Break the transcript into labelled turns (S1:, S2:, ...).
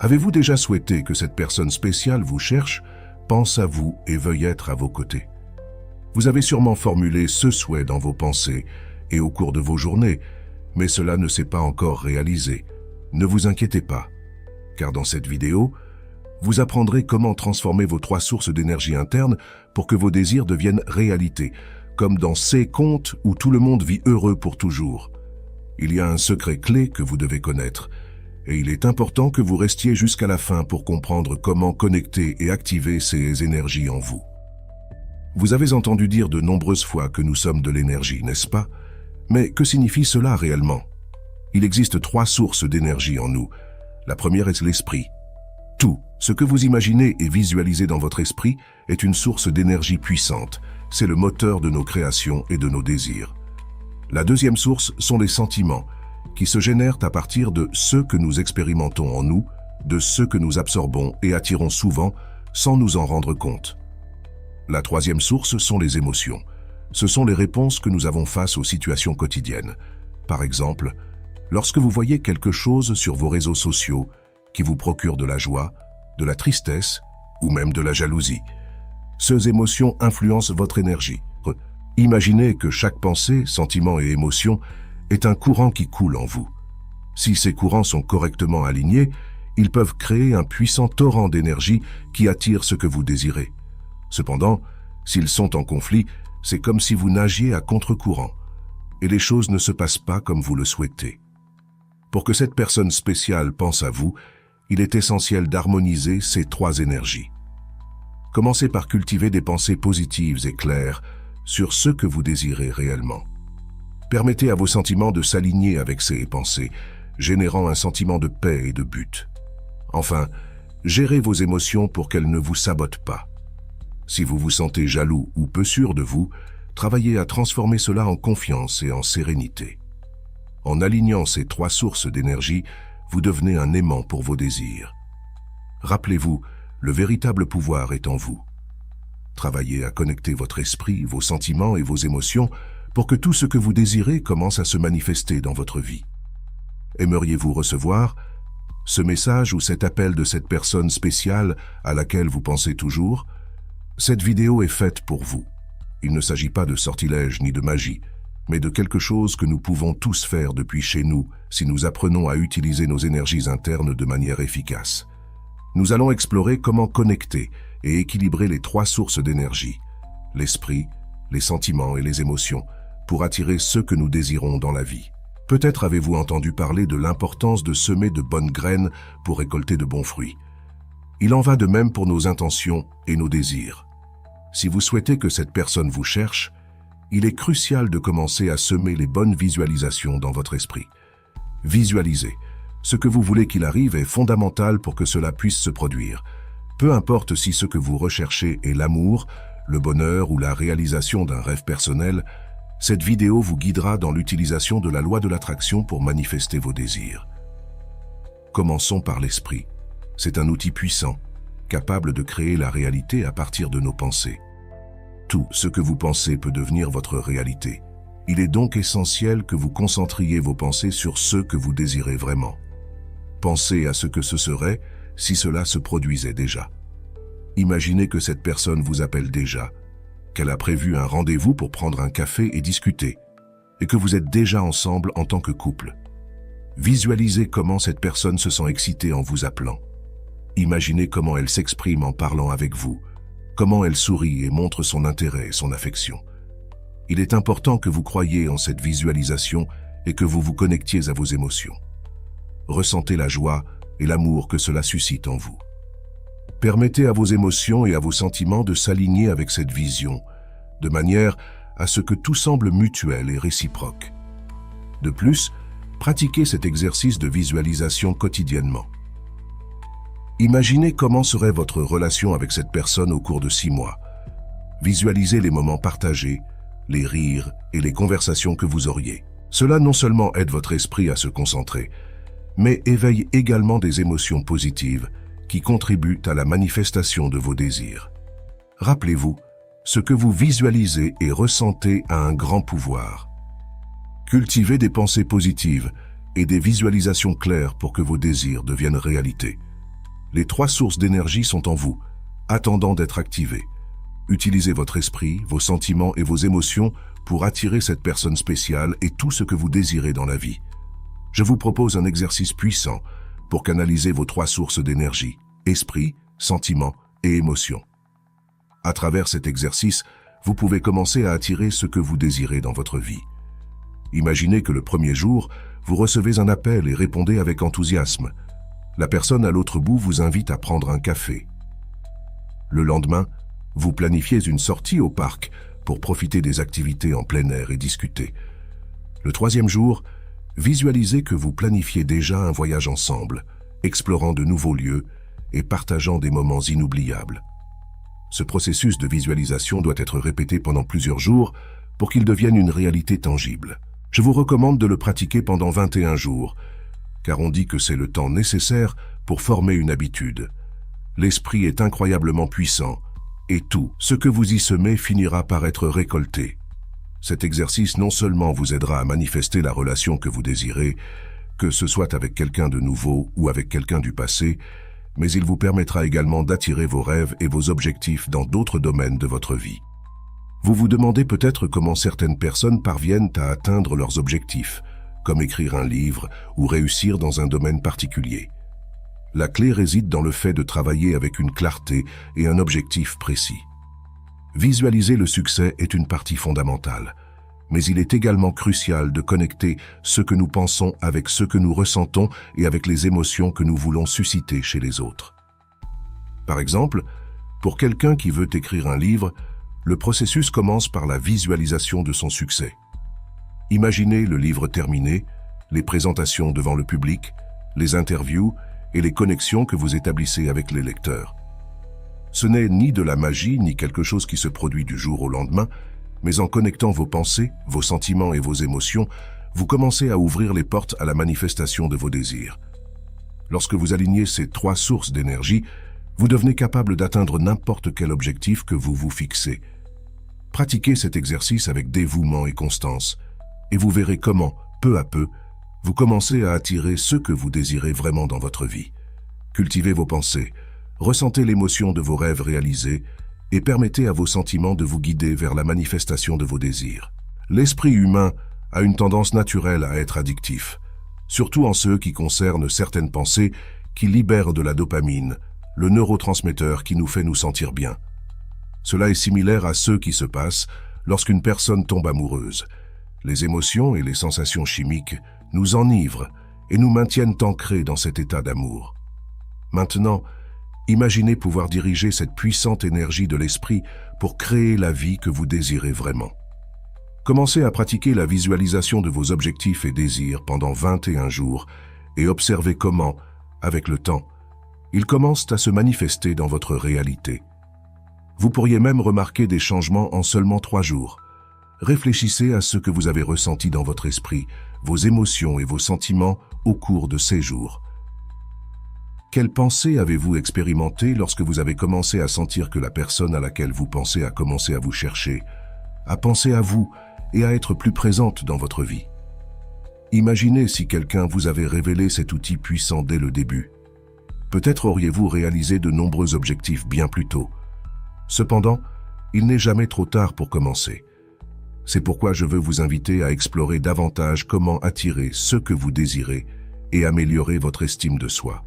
S1: Avez-vous déjà souhaité que cette personne spéciale vous cherche, pense à vous et veuille être à vos côtés? Vous avez sûrement formulé ce souhait dans vos pensées et au cours de vos journées, mais cela ne s'est pas encore réalisé. Ne vous inquiétez pas, car dans cette vidéo, vous apprendrez comment transformer vos 3 sources d'énergie interne pour que vos désirs deviennent réalité, comme dans ces contes où tout le monde vit heureux pour toujours. Il y a un secret clé que vous devez connaître, et il est important que vous restiez jusqu'à la fin pour comprendre comment connecter et activer ces énergies en vous. Vous avez entendu dire de nombreuses fois que nous sommes de l'énergie, n'est-ce pas? Mais que signifie cela réellement? Il existe 3 sources d'énergie en nous. La première est l'esprit. Tout ce que vous imaginez et visualisez dans votre esprit est une source d'énergie puissante. C'est le moteur de nos créations et de nos désirs. La deuxième source sont les sentiments, qui se génèrent à partir de ce que nous expérimentons en nous, de ce que nous absorbons et attirons souvent sans nous en rendre compte. La troisième source sont les émotions. Ce sont les réponses que nous avons face aux situations quotidiennes. Par exemple, lorsque vous voyez quelque chose sur vos réseaux sociaux qui vous procure de la joie, de la tristesse ou même de la jalousie. Ces émotions influencent votre énergie. Imaginez que chaque pensée, sentiment et émotion est un courant qui coule en vous. Si ces courants sont correctement alignés, ils peuvent créer un puissant torrent d'énergie qui attire ce que vous désirez. Cependant, s'ils sont en conflit, c'est comme si vous nagiez à contre-courant, et les choses ne se passent pas comme vous le souhaitez. Pour que cette personne spéciale pense à vous, il est essentiel d'harmoniser ces 3 énergies. Commencez par cultiver des pensées positives et claires sur ce que vous désirez réellement. Permettez à vos sentiments de s'aligner avec ces pensées, générant un sentiment de paix et de but. Enfin, gérez vos émotions pour qu'elles ne vous sabotent pas. Si vous vous sentez jaloux ou peu sûr de vous, travaillez à transformer cela en confiance et en sérénité. En alignant ces 3 sources d'énergie, vous devenez un aimant pour vos désirs. Rappelez-vous, le véritable pouvoir est en vous. Travaillez à connecter votre esprit, vos sentiments et vos émotions pour que tout ce que vous désirez commence à se manifester dans votre vie. Aimeriez-vous recevoir ce message ou cet appel de cette personne spéciale à laquelle vous pensez toujours? Cette vidéo est faite pour vous. Il ne s'agit pas de sortilège ni de magie, mais de quelque chose que nous pouvons tous faire depuis chez nous si nous apprenons à utiliser nos énergies internes de manière efficace. Nous allons explorer comment connecter et équilibrer les 3 sources d'énergie, l'esprit, les sentiments et les émotions, pour attirer ce que nous désirons dans la vie. Peut-être avez-vous entendu parler de l'importance de semer de bonnes graines pour récolter de bons fruits. Il en va de même pour nos intentions et nos désirs. Si vous souhaitez que cette personne vous cherche, il est crucial de commencer à semer les bonnes visualisations dans votre esprit. Visualiser. Ce que vous voulez qu'il arrive est fondamental pour que cela puisse se produire. Peu importe si ce que vous recherchez est l'amour, le bonheur ou la réalisation d'un rêve personnel, cette vidéo vous guidera dans l'utilisation de la loi de l'attraction pour manifester vos désirs. Commençons par l'esprit. C'est un outil puissant, capable de créer la réalité à partir de nos pensées. Tout ce que vous pensez peut devenir votre réalité. Il est donc essentiel que vous concentriez vos pensées sur ce que vous désirez vraiment. Pensez à ce que ce serait si cela se produisait déjà. Imaginez que cette personne vous appelle déjà, qu'elle a prévu un rendez-vous pour prendre un café et discuter, et que vous êtes déjà ensemble en tant que couple. Visualisez comment cette personne se sent excitée en vous appelant. Imaginez comment elle s'exprime en parlant avec vous, comment elle sourit et montre son intérêt et son affection. Il est important que vous croyiez en cette visualisation et que vous vous connectiez à vos émotions. Ressentez la joie et l'amour que cela suscite en vous. Permettez à vos émotions et à vos sentiments de s'aligner avec cette vision, de manière à ce que tout semble mutuel et réciproque. De plus, pratiquez cet exercice de visualisation quotidiennement. Imaginez comment serait votre relation avec cette personne au cours de 6 mois. Visualisez les moments partagés, les rires et les conversations que vous auriez. Cela non seulement aide votre esprit à se concentrer, mais éveille également des émotions positives qui contribuent à la manifestation de vos désirs. Rappelez-vous, ce que vous visualisez et ressentez a un grand pouvoir. Cultivez des pensées positives et des visualisations claires pour que vos désirs deviennent réalité. Les 3 sources d'énergie sont en vous, attendant d'être activées. Utilisez votre esprit, vos sentiments et vos émotions pour attirer cette personne spéciale et tout ce que vous désirez dans la vie. Je vous propose un exercice puissant pour canaliser vos 3 sources d'énergie, esprit, sentiments et émotions. À travers cet exercice, vous pouvez commencer à attirer ce que vous désirez dans votre vie. Imaginez que le premier jour, vous recevez un appel et répondez avec enthousiasme. La personne à l'autre bout vous invite à prendre un café. Le lendemain, vous planifiez une sortie au parc pour profiter des activités en plein air et discuter. Le 3e jour, visualisez que vous planifiez déjà un voyage ensemble, explorant de nouveaux lieux et partageant des moments inoubliables. Ce processus de visualisation doit être répété pendant plusieurs jours pour qu'il devienne une réalité tangible. Je vous recommande de le pratiquer pendant 21 jours, car on dit que c'est le temps nécessaire pour former une habitude. L'esprit est incroyablement puissant, et tout ce que vous y semez finira par être récolté. Cet exercice non seulement vous aidera à manifester la relation que vous désirez, que ce soit avec quelqu'un de nouveau ou avec quelqu'un du passé, mais il vous permettra également d'attirer vos rêves et vos objectifs dans d'autres domaines de votre vie. Vous vous demandez peut-être comment certaines personnes parviennent à atteindre leurs objectifs, comme écrire un livre ou réussir dans un domaine particulier. La clé réside dans le fait de travailler avec une clarté et un objectif précis. Visualiser le succès est une partie fondamentale, mais il est également crucial de connecter ce que nous pensons avec ce que nous ressentons et avec les émotions que nous voulons susciter chez les autres. Par exemple, pour quelqu'un qui veut écrire un livre, le processus commence par la visualisation de son succès. Imaginez le livre terminé, les présentations devant le public, les interviews et les connexions que vous établissez avec les lecteurs. Ce n'est ni de la magie ni quelque chose qui se produit du jour au lendemain, mais en connectant vos pensées, vos sentiments et vos émotions, vous commencez à ouvrir les portes à la manifestation de vos désirs. Lorsque vous alignez ces 3 sources d'énergie, vous devenez capable d'atteindre n'importe quel objectif que vous vous fixez. Pratiquez cet exercice avec dévouement et constance, et vous verrez comment, peu à peu, vous commencez à attirer ce que vous désirez vraiment dans votre vie. Cultivez vos pensées, ressentez l'émotion de vos rêves réalisés et permettez à vos sentiments de vous guider vers la manifestation de vos désirs. L'esprit humain a une tendance naturelle à être addictif, surtout en ceux qui concernent certaines pensées qui libèrent de la dopamine, le neurotransmetteur qui nous fait nous sentir bien. Cela est similaire à ce qui se passe lorsqu'une personne tombe amoureuse. Les émotions et les sensations chimiques nous enivrent et nous maintiennent ancrés dans cet état d'amour. Maintenant, imaginez pouvoir diriger cette puissante énergie de l'esprit pour créer la vie que vous désirez vraiment. Commencez à pratiquer la visualisation de vos objectifs et désirs pendant 21 jours et observez comment, avec le temps, ils commencent à se manifester dans votre réalité. Vous pourriez même remarquer des changements en seulement 3 jours. Réfléchissez à ce que vous avez ressenti dans votre esprit, vos émotions et vos sentiments au cours de ces jours. Quelles pensées avez-vous expérimentées lorsque vous avez commencé à sentir que la personne à laquelle vous pensez a commencé à vous chercher, à penser à vous et à être plus présente dans votre vie? Imaginez si quelqu'un vous avait révélé cet outil puissant dès le début. Peut-être auriez-vous réalisé de nombreux objectifs bien plus tôt. Cependant, il n'est jamais trop tard pour commencer. C'est pourquoi je veux vous inviter à explorer davantage comment attirer ce que vous désirez et améliorer votre estime de soi.